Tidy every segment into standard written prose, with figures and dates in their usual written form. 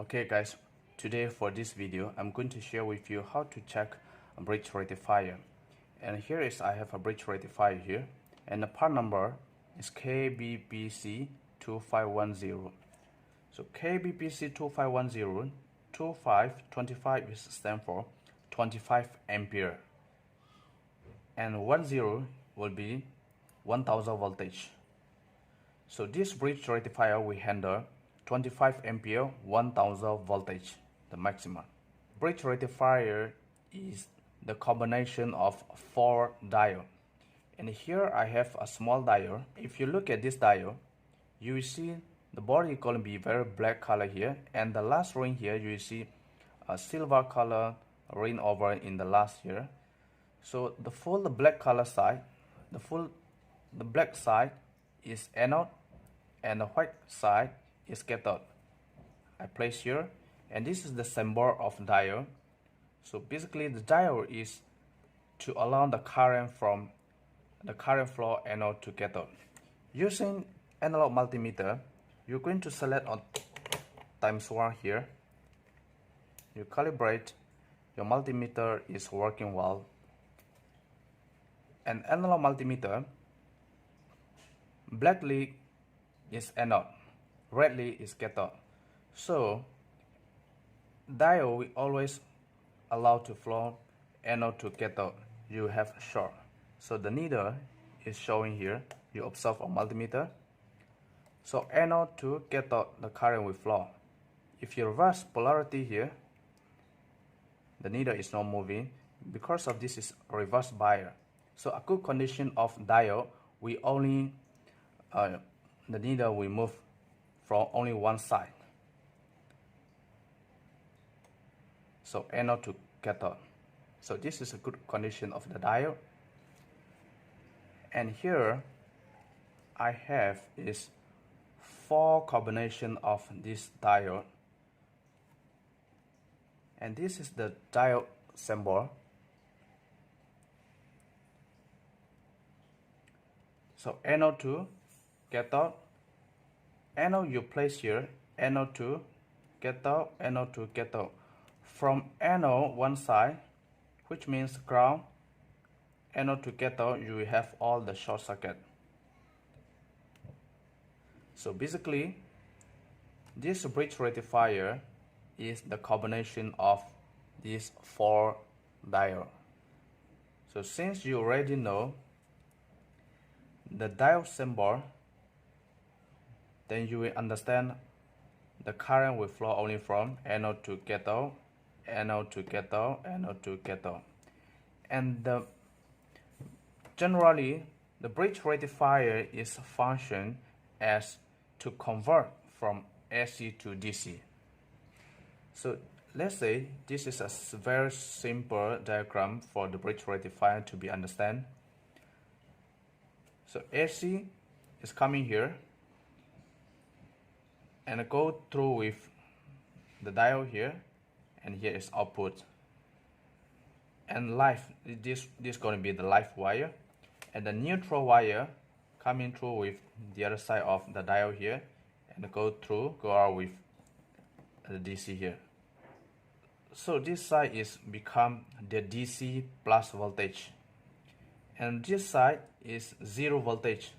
Okay guys, today for this video I'm going to share with you how to check a bridge rectifier. And here is I have a bridge rectifier here, and the part number is KBPC2510. So KBPC2510, 25 is stand for 25 ampere, and 10 will be 1000 voltage. So this bridge rectifier will handle 25 ampere 1000 voltage, the maximum. Bridge rectifier is the combination of 4 diodes, and here I have a small diode. If you look at this diode, you will see the body is going to be very black color here, and the last ring here you will see a silver color ring over in the last here. So the full black color side, the black side is anode and the white side is cathode. I place here, and this is the symbol of diode. So basically the diode is to allow the current from the current flow anode to cathode. Using analog multimeter, you're going to select on ×1 here. You calibrate your multimeter is working well. An analog multimeter, blackly is anode, redly is cathode. So diode will always allow to flow anode to cathode. You have short. So the needle is showing here. You observe on multimeter. So anode to cathode, the current will flow. If you reverse polarity here, the needle is not moving. Because of this is reverse bias. So a good condition of diode, we only the needle will move from only one side. So anode to cathode. So this is a good condition of the diode. And here I have is 4 combination of this diode. And this is the diode symbol. So anode to cathode, anode you place here, anode to cathode, anode to cathode. From anode one side, which means ground, anode to cathode, you will have all the short circuit. So basically, this bridge rectifier is the combination of these 4 diodes. So since you already know the diode symbol, then you will understand the current will flow only from anode to cathode, anode to cathode, anode to cathode. And generally, the bridge rectifier is function as to convert from AC to DC. So let's say this is a very simple diagram for the bridge rectifier to be understand. So AC is coming here and go through with the diode here, and here is output. And this is going to be the live wire, and the neutral wire coming through with the other side of the diode here, and go out with the DC here. So this side is become the DC plus voltage, and this side is 0 voltage.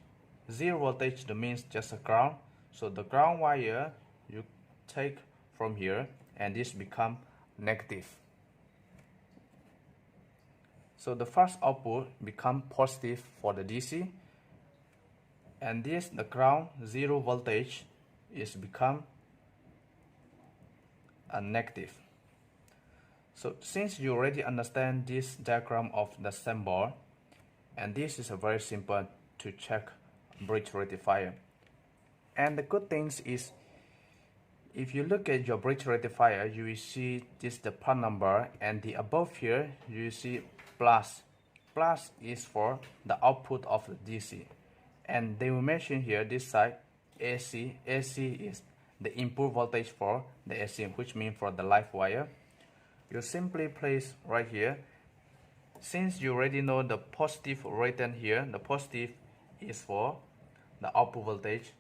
0 voltage that means just a ground. So the ground wire you take from here, and this become negative. So the first output become positive for the DC, and this the ground 0 voltage is become a negative. So since you already understand this diagram of the symbol, and this is a very simple to check bridge rectifier. And the good things is, if you look at your bridge rectifier, you will see this the part number, and the above here you will see plus. Plus is for the output of the DC, and they will mention here this side AC. AC is the input voltage for the AC, which means for the live wire. You simply place right here. Since you already know the positive written here, the positive is for the output voltage.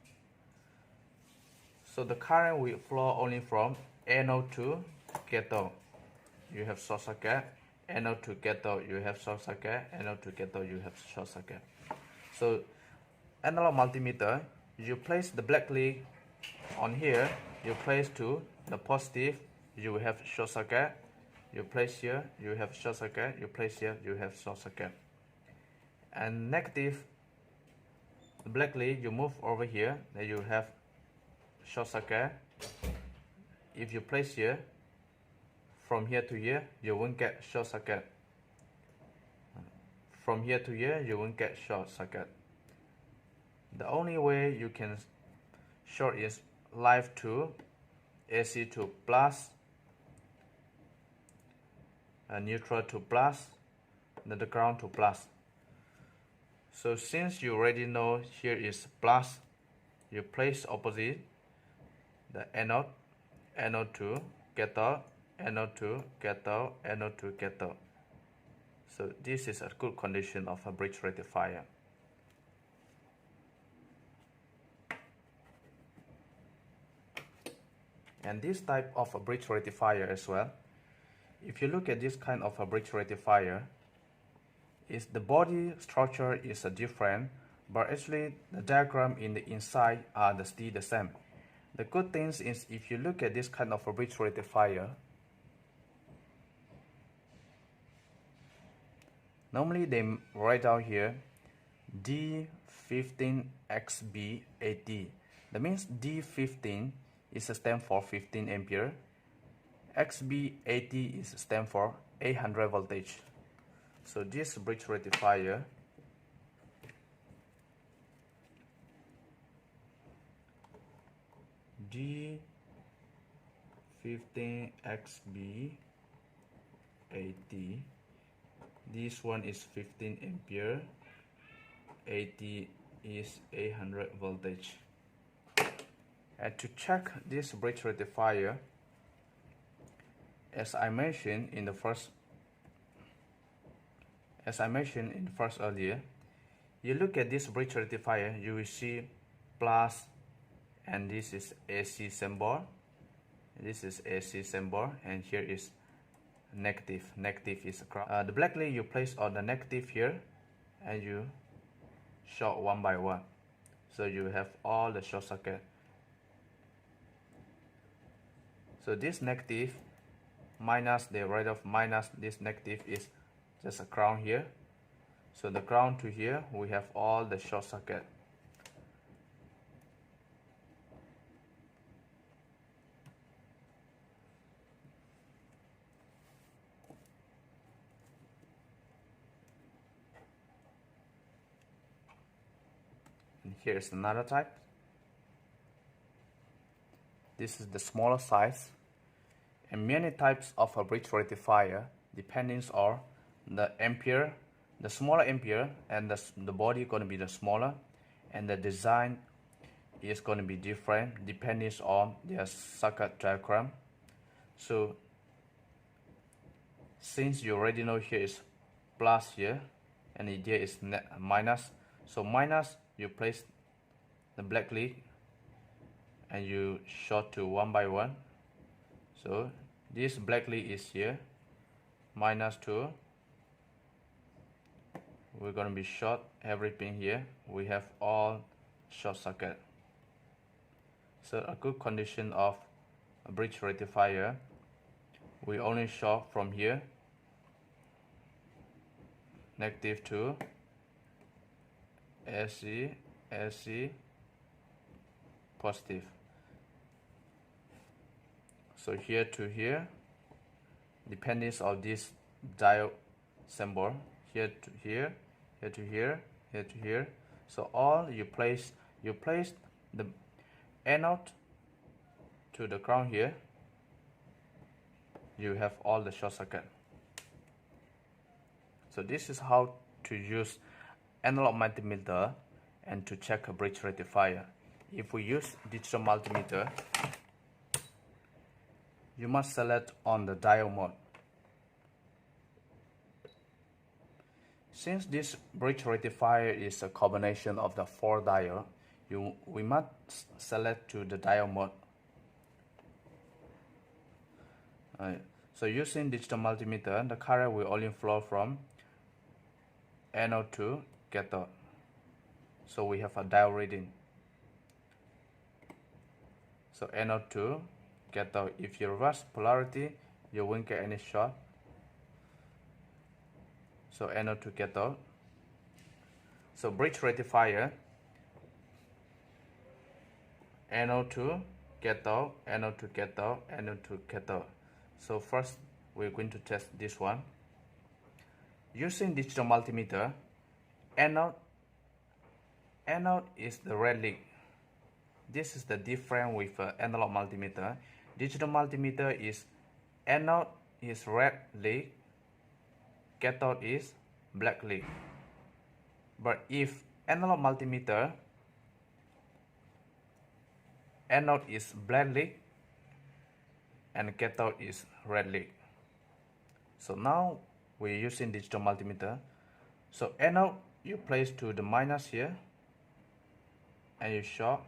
So the current will flow only from anode to cathode. You have short circuit. Anode to cathode, you have short circuit. Anode to cathode, you have short circuit. So analog multimeter, you place the black lead on here. You place to the positive, you will have short circuit. You place here, you have short circuit. You place here, you have short circuit. And negative, the black lead, you move over here, then you have short circuit. If you place here, from here to here, you won't get short circuit. From here to here, you won't get short circuit. The only way you can short is live to AC to plus, neutral to plus, then the ground to plus. So since you already know here is plus, you place opposite the anode, anode to cathode, anode to cathode, anode to cathode. So this is a good condition of a bridge rectifier. And this type of a bridge rectifier as well, if you look at this kind of a bridge rectifier, is the body structure is different, but actually the diagram in the inside are still the same. The good thing is if you look at this kind of a bridge rectifier, normally they write down here D15XB80. That means D15 is a stand for 15 ampere. XB80 is stand for 800 voltage. So this bridge rectifier D15XB80, this one is 15 ampere, 80 is 800 voltage. And to check this bridge rectifier, as I mentioned in the first earlier, you look at this bridge rectifier, you will see plus, and this is AC symbol. This is AC symbol, and here is negative. Negative is ground. The black lead you place on the negative here, and you short one by one. So you have all the short circuit. So this negative minus the right of minus this negative is just a ground here. So the ground to here, we have all the short circuit. And here is another type. This is the smaller size. And many types of a bridge rectifier depending on the ampere, the smaller ampere, and the body going to be the smaller, and the design is going to be different depending on their circuit diagram. So since you already know here is plus here and here is minus, so minus you place the black lead and you short to one by one. So this black lead is here, minus 2. We're going to be short everything here. We have all short circuit. So a good condition of a bridge rectifier, we only short from here, negative 2, AC, AC, positive. So here to here, depending on this diode symbol, here to here, here to here, here to here. So all you place the anode to the ground here, you have all the short circuit. So this is how to use analog multimeter and to check a bridge rectifier. If we use digital multimeter, you must select on the diode mode. Since this bridge rectifier is a combination of the 4 diodes, we must select to the diode mode So using digital multimeter, the current will only flow from anode to cathode. So we have a diode reading. So anode to cathode. If you reverse polarity, you won't get any short. So anode to cathode. So bridge rectifier, anode to cathode, anode to cathode, anode to cathode. So first we're going to test this one. Using digital multimeter, anode is the red lead. This is the difference with analog multimeter. Digital multimeter is anode is red lead, cathode is black lead. But if analog multimeter, anode is black lead and cathode is red lead. So now we're using digital multimeter. So anode you place to the minus here and you short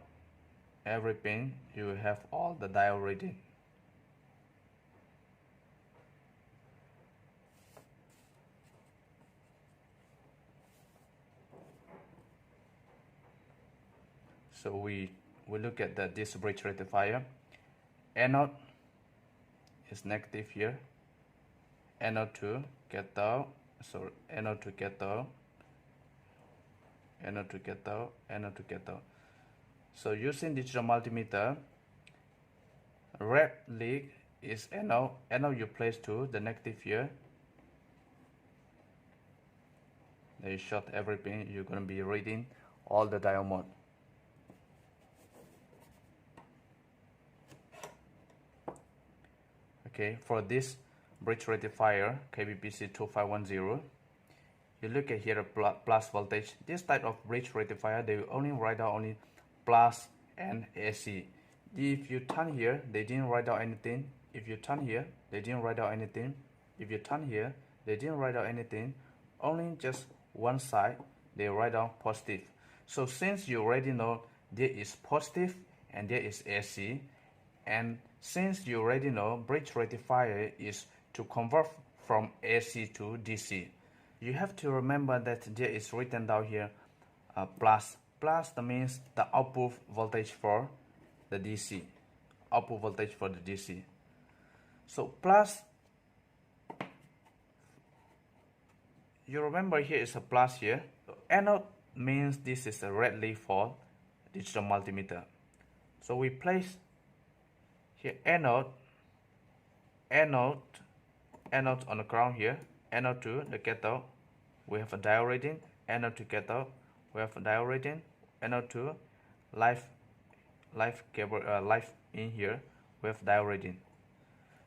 every pin, you will have all the diode reading. So we look at this bridge rectifier. Anode is negative here. Anode to cathode. So anode to cathode. Anode to cathode. Anode to cathode. So using digital multimeter, red lead is anode. Anode you place to the negative here. Then you short every pin. You're going to be reading all the diode mode. Okay, for this bridge rectifier KBPC2510, you look at here plus voltage. This type of bridge rectifier, they will only write out only plus and AC. If you turn here, they didn't write out anything. If you turn here, they didn't write out anything. If you turn here, they didn't write out anything. Only just one side, they write out positive. So since you already know there is positive and there is AC, and since you already know bridge rectifier is to convert from AC to DC, you have to remember that there is written down here plus. Plus that means the output voltage for the DC. Output voltage for the DC. So plus, you remember here is a plus here. So anode means this is a red lead for digital multimeter. So we place here anode on the ground here, anode to the cathode, we have a diode reading, anode to cathode, we have a diode reading, anode to live cable, live in here, we have diode reading.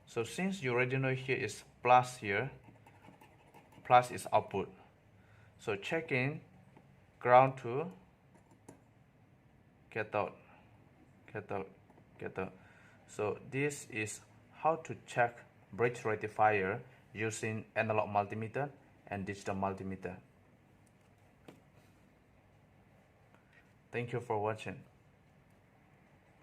So since you already know here is plus here, plus is output. So checking ground to cathode. So this is how to check bridge rectifier using analog multimeter and digital multimeter. Thank you for watching.